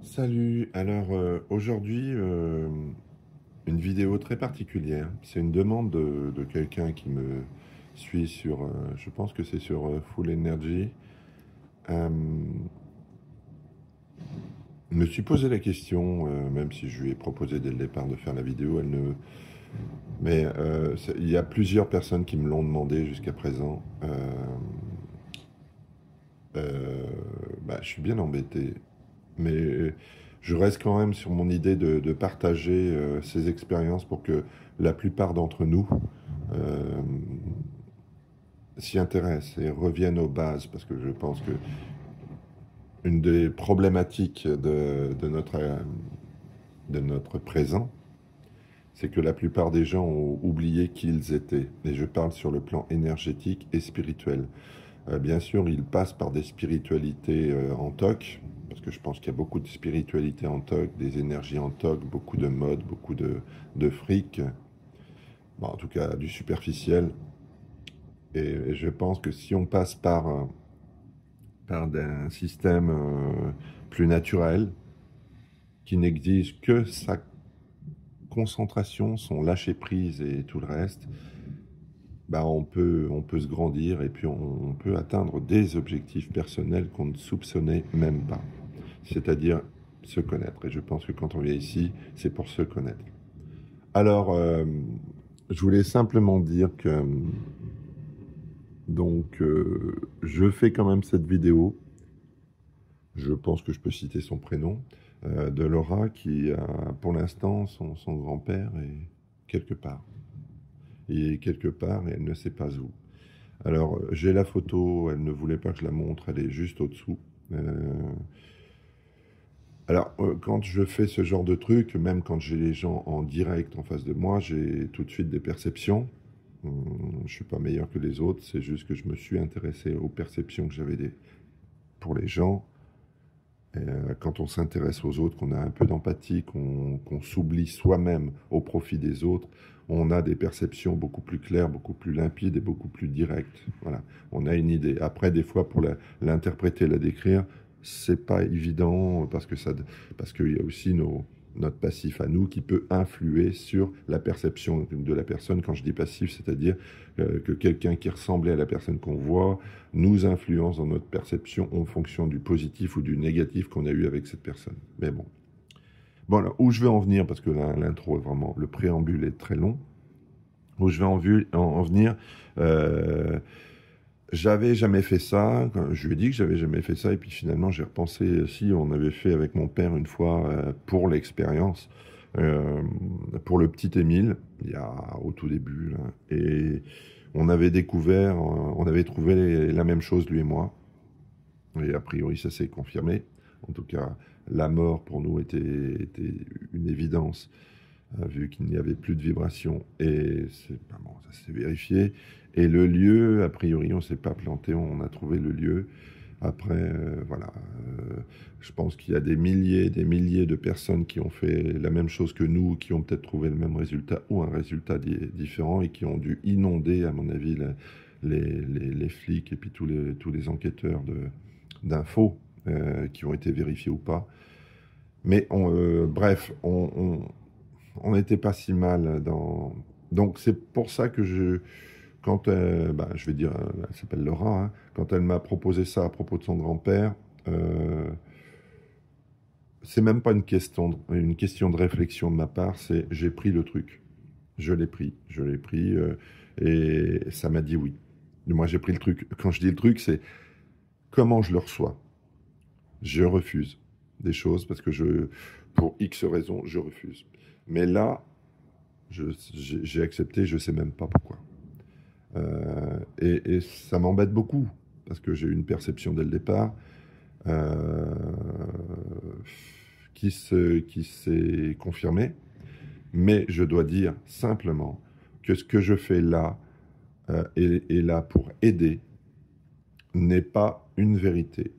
Salut, alors aujourd'hui une vidéo très particulière. C'est une demande de quelqu'un qui me suit sur, je pense que c'est sur Full Energy. Euh, me suis posé la question, même si je lui ai proposé dès le départ de faire la vidéo, elle ne... Mais il y a plusieurs personnes qui me l'ont demandé jusqu'à présent. Euh, je suis bien embêté. Mais je reste quand même sur mon idée de partager ces expériences pour que la plupart d'entre nous euh, s'y intéressent et reviennent aux bases, parce que je pense que une des problématiques de notre présent, c'est que la plupart des gens ont oublié qui ils étaient. Et je parle sur le plan énergétique et spirituel. Bien sûr, il passe par des spiritualités en toc, parce que je pense qu'il y a beaucoup de spiritualité en toc, des énergies en toc, beaucoup de mode, beaucoup de fric, bon, en tout cas du superficiel. Et je pense que si on passe par un système plus naturel, qui n'exige que sa concentration, son lâcher-prise et tout le reste, on peut se grandir et puis on peut atteindre des objectifs personnels qu'on ne soupçonnait même pas. C'est-à-dire se connaître. Et je pense que quand on vient ici, c'est pour se connaître. Alors, je voulais simplement dire que je fais quand même cette vidéo. Je pense que je peux citer son prénom, de Laura, qui a pour l'instant son grand-père est quelque part. Il est quelque part et elle ne sait pas où. Alors, j'ai la photo, elle ne voulait pas que je la montre, elle est juste au-dessous. Quand je fais ce genre de truc, même quand j'ai les gens en direct en face de moi, j'ai tout de suite des perceptions. Je ne suis pas meilleur que les autres, c'est juste que je me suis intéressé aux perceptions que pour les gens. Quand on s'intéresse aux autres, qu'on a un peu d'empathie, qu'on s'oublie soi-même au profit des autres, on a des perceptions beaucoup plus claires, beaucoup plus limpides et beaucoup plus directes. Voilà, on a une idée. Après, des fois, pour l'interpréter, la décrire, c'est pas évident parce qu'il y a aussi notre passif à nous qui peut influer sur la perception de la personne. Quand je dis passif, c'est-à-dire que quelqu'un qui ressemblait à la personne qu'on voit nous influence dans notre perception en fonction du positif ou du négatif qu'on a eu avec cette personne. Mais bon. Bon, alors, où je vais en venir, parce que l'intro est vraiment, le préambule est très long, où je vais en venir, j'avais jamais fait ça, je lui ai dit que j'avais jamais fait ça, et puis finalement j'ai repensé, si on avait fait avec mon père une fois pour l'expérience, euh, pour le petit Émile, au tout début, là, et on avait découvert, on avait trouvé la même chose lui et moi, et a priori ça s'est confirmé. En tout cas, la mort pour nous était une évidence vu qu'il n'y avait plus de vibration. Et bon, ça s'est vérifié. Et le lieu, a priori, on ne s'est pas planté, on a trouvé le lieu. Après, voilà, je pense qu'il y a des milliers de personnes qui ont fait la même chose que nous, qui ont peut-être trouvé le même résultat ou un résultat différent et qui ont dû inonder, à mon avis, les flics et puis tous les enquêteurs d'infos qui ont été vérifiés ou pas. Mais bref, on n'était pas si mal dans... Donc c'est pour ça que quand je vais dire, elle s'appelle Laura, hein, quand elle m'a proposé ça à propos de son grand-père, euh, c'est même pas une question de réflexion de ma part, c'est j'ai pris le truc. Je l'ai pris, et ça m'a dit oui. Moi j'ai pris le truc. Quand je dis le truc, c'est comment je le reçois. Je refuse des choses parce que pour X raisons, je refuse. Mais là, j'ai accepté, je ne sais même pas pourquoi. Et ça m'embête beaucoup, parce que j'ai eu une perception dès le départ euh, qui s'est confirmée. Mais je dois dire simplement que ce que je fais là est là pour aider, n'est pas une vérité.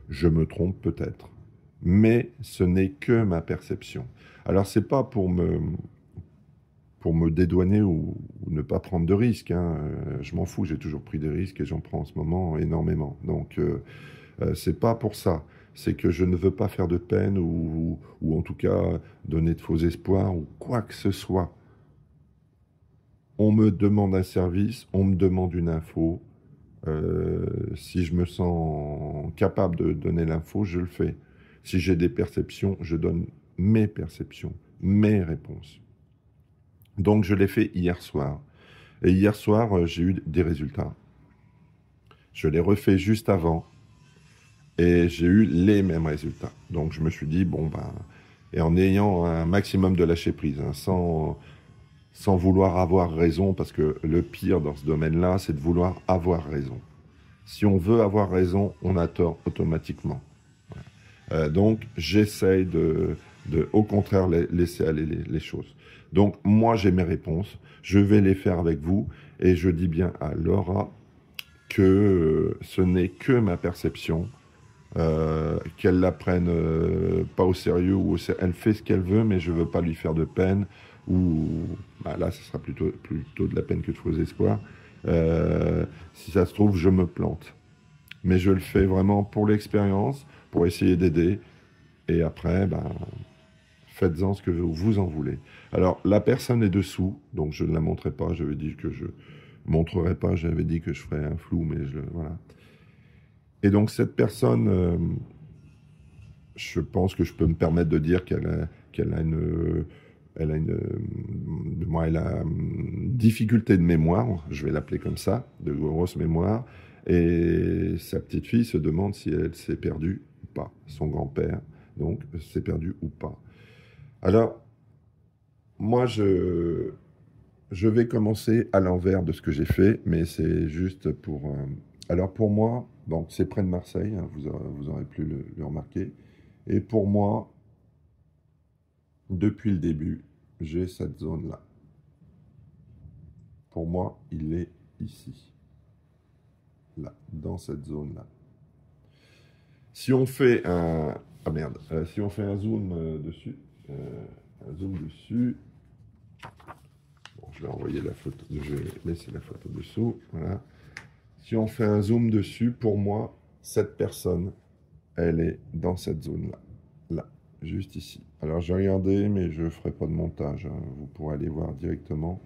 Je me trompe peut-être. Mais ce n'est que ma perception. Alors, c'est pas pour me dédouaner ou ne pas prendre de risques, hein. Je m'en fous, j'ai toujours pris des risques et j'en prends en ce moment énormément. Donc, C'est pas pour ça. C'est que je ne veux pas faire de peine ou en tout cas donner de faux espoirs ou quoi que ce soit. On me demande un service, on me demande une info. Si je me sens capable de donner l'info, je le fais. Si j'ai des perceptions, je donne mes perceptions, mes réponses. Donc je l'ai fait hier soir. Et hier soir, j'ai eu des résultats. Je l'ai refait juste avant et j'ai eu les mêmes résultats. Donc je me suis dit, bon, ben, et en ayant un maximum de lâcher prise, hein, sans vouloir avoir raison, parce que le pire dans ce domaine-là, c'est de vouloir avoir raison. Si on veut avoir raison, on a tort automatiquement. Donc j'essaye au contraire, laisser aller les choses. Donc moi, j'ai mes réponses, je vais les faire avec vous, et je dis bien à Laura que ce n'est que ma perception, qu'elle la prenne pas au sérieux, elle fait ce qu'elle veut, mais je veux pas lui faire de peine, ou bah là, ce sera plutôt de la peine que de faux espoirs. Si ça se trouve, je me plante. Mais je le fais vraiment pour l'expérience, pour essayer d'aider, et après, ben, faites-en ce que vous en voulez. Alors, la personne est dessous, donc je ne la montrerai pas, j'avais dit que je montrerai pas, j'avais dit que je ferais un flou, mais voilà. Et donc, cette personne, je pense que je peux me permettre de dire qu'elle a une difficulté de mémoire, je vais l'appeler comme ça, de grosse mémoire, et sa petite fille se demande si elle s'est perdue ou pas, son grand-père, donc, s'est perdu ou pas. Alors, moi, je vais commencer à l'envers de ce que j'ai fait, mais c'est juste pour... Alors, pour moi, donc c'est près de Marseille, hein, vous aurez pu le remarquer, et pour moi, depuis le début, j'ai cette zone-là. Pour moi, il est ici, là, dans cette zone-là. Si on fait un... Ah merde, si on fait un zoom dessus, bon, je vais envoyer la photo, je vais laisser la photo dessous, voilà. Si on fait un zoom dessus, pour moi, cette personne, elle est dans cette zone-là, là, juste ici. Alors j'ai regardé, mais je ne ferai pas de montage, hein. Vous pourrez aller voir directement.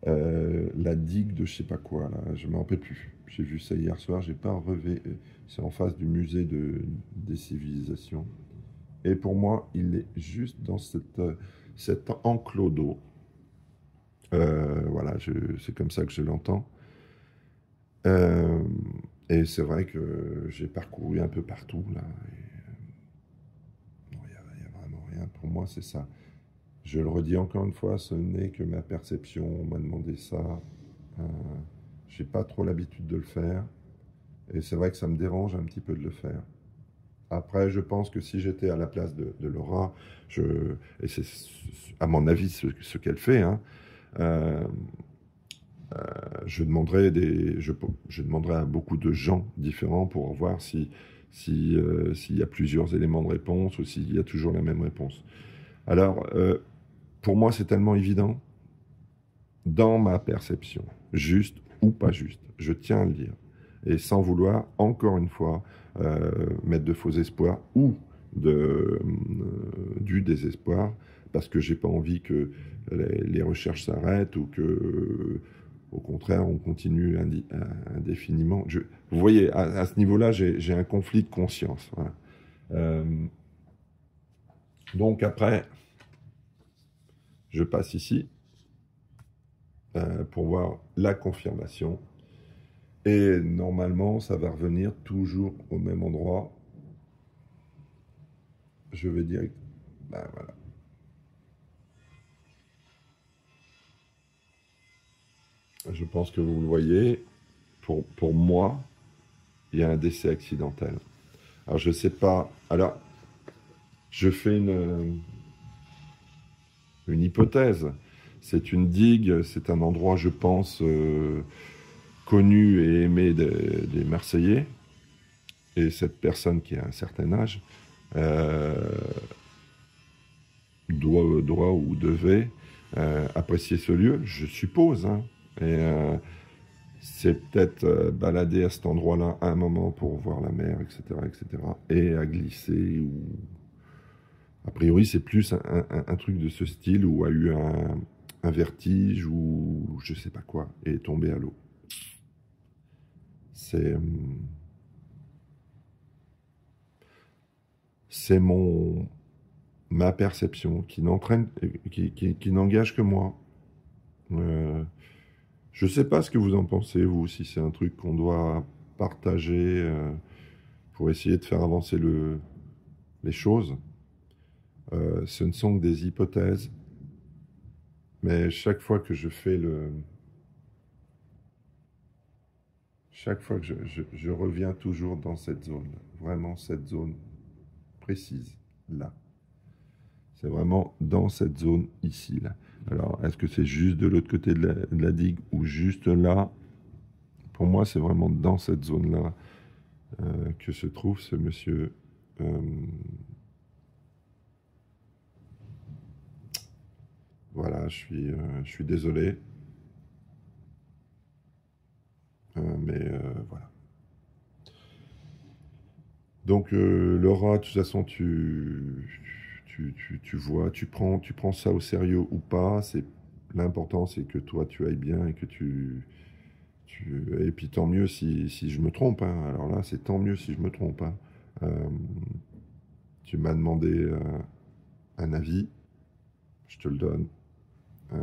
La digue de je sais pas quoi, là, je ne m'en rappelle plus. J'ai vu ça hier soir, j'ai pas relevé. C'est en face du musée des civilisations. Et pour moi, il est juste dans cet enclos d'eau. Voilà, c'est comme ça que je l'entends. Et c'est vrai que j'ai parcouru un peu partout, là. Il n'y a vraiment rien. Pour moi, c'est ça. Je le redis encore une fois, ce n'est que ma perception. On m'a demandé ça. J'ai pas trop l'habitude de le faire. Et c'est vrai que ça me dérange un petit peu de le faire. Après, je pense que si j'étais à la place de Laura, et c'est à mon avis ce qu'elle fait, hein, je demanderais à beaucoup de gens différents pour voir s'il y a plusieurs éléments de réponse ou s'il y a toujours la même réponse. Alors, pour moi, c'est tellement évident dans ma perception, juste ou pas juste, je tiens à le dire, et sans vouloir, encore une fois, mettre de faux espoirs ou du désespoir, parce que j'ai pas envie que les recherches s'arrêtent ou que, au contraire, on continue indéfiniment. Vous voyez, à ce niveau-là, j'ai un conflit de conscience. Voilà. Donc après, je passe ici pour voir la confirmation. Et normalement, ça va revenir toujours au même endroit. Je vais direct. Ben voilà. Je pense que vous le voyez. Pour moi, il y a un décès accidentel. Alors, je ne sais pas. Alors, je fais une hypothèse. C'est une digue, c'est un endroit, je pense, connu et aimé des Marseillais. Et cette personne qui a un certain âge doit ou devait apprécier ce lieu, je suppose. Hein. Et c'est peut-être balader à cet endroit-là un moment pour voir la mer, etc., etc., et à glisser, ou a priori c'est plus un truc de ce style, ou a eu un vertige, ou je sais pas quoi, et est tombé à l'eau. C'est c'est ma perception qui n'entraîne, qui n'engage que moi. Euh, je sais pas ce que vous en pensez, vous, si c'est un truc qu'on doit partager pour essayer de faire avancer les choses. Ce ne sont que des hypothèses, mais chaque fois que je fais chaque fois que je reviens toujours dans cette zone, vraiment cette zone précise, là. C'est vraiment dans cette zone ici, là. Alors, est-ce que c'est juste de l'autre côté de la digue ou juste là? Pour moi, c'est vraiment dans cette zone-là que se trouve ce monsieur. Euh, voilà, je suis désolé, mais voilà. Donc, Laura, de toute façon, tu vois, tu prends ça au sérieux ou pas. L'important, c'est que toi, tu ailles bien et que et puis tant mieux si je me trompe, hein. Alors là, c'est tant mieux si je me trompe, hein. Euh, Tu m'as demandé un avis, je te le donne. Euh,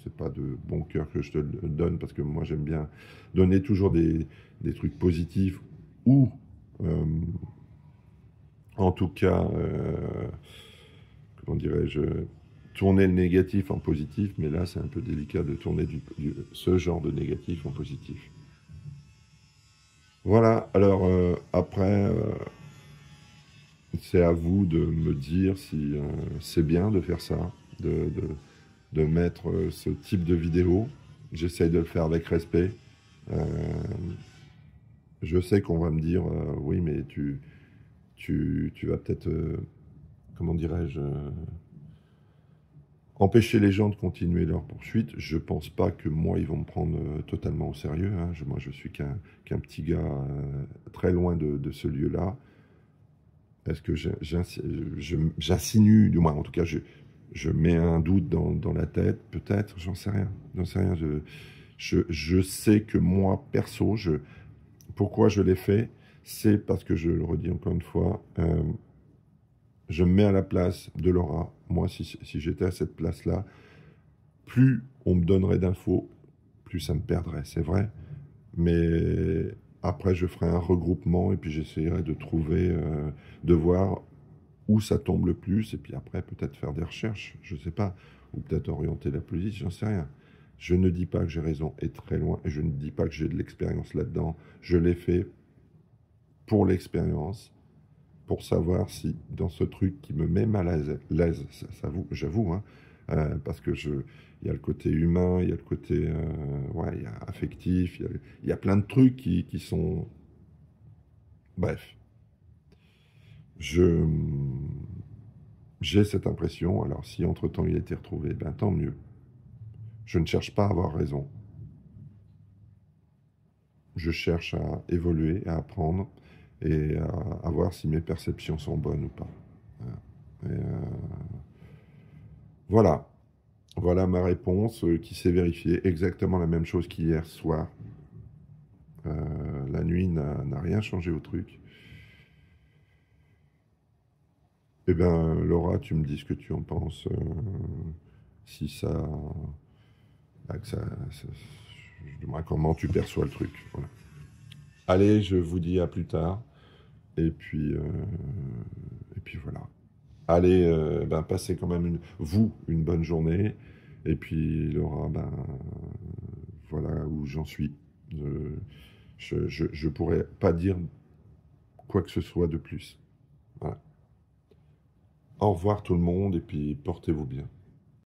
c'est pas de bon cœur que je te le donne parce que moi j'aime bien donner toujours des trucs positifs ou euh, en tout cas, comment dirais-je, tourner le négatif en positif, mais là c'est un peu délicat de tourner ce genre de négatif en positif. Voilà, alors après, c'est à vous de me dire si c'est bien de faire ça, de mettre ce type de vidéo. J'essaye de le faire avec respect. Euh, je sais qu'on va me dire, oui, mais tu vas peut-être, comment dirais-je, empêcher les gens de continuer leur poursuite. Je pense pas que moi, ils vont me prendre totalement au sérieux, hein. Moi, je suis qu'un petit gars très loin de ce lieu-là. Est-ce que j'insinue, du moins, en tout cas, je mets un doute dans la tête, peut-être, j'en sais rien. J'en sais rien. Je sais que moi, perso, pourquoi je l'ai fait, c'est parce que je le redis encore une fois, je me mets à la place de Laura. Moi, si j'étais à cette place-là, plus on me donnerait d'infos, plus ça me perdrait, c'est vrai. Mais après, je ferai un regroupement et puis j'essaierai de trouver, de voir où ça tombe le plus, et puis après, peut-être faire des recherches, je ne sais pas, ou peut-être orienter la police, j'en sais rien. Je ne dis pas que j'ai raison, et très loin, et je ne dis pas que j'ai de l'expérience là-dedans. Je l'ai fait pour l'expérience, pour savoir si dans ce truc qui me met mal à l'aise, j'avoue, hein, parce que il y a le côté humain, il y a le côté ouais, il y a affectif, il y a plein de trucs qui sont... Bref, je, j'ai cette impression, alors si entre-temps il a été retrouvé, ben tant mieux. Je ne cherche pas à avoir raison. Je cherche à évoluer, à apprendre et à voir si mes perceptions sont bonnes ou pas. Et, voilà. Voilà ma réponse qui s'est vérifiée exactement la même chose qu'hier soir. La nuit n'a rien changé au truc. Eh bien, Laura, tu me dis ce que tu en penses. Si ça, bah, comment tu perçois le truc. Voilà. Allez, je vous dis à plus tard. Et puis voilà. Allez, ben, passez quand même une bonne journée. Et puis Laura, ben, voilà où j'en suis. Je pourrais pas dire quoi que ce soit de plus. Voilà. Au revoir tout le monde et puis portez-vous bien.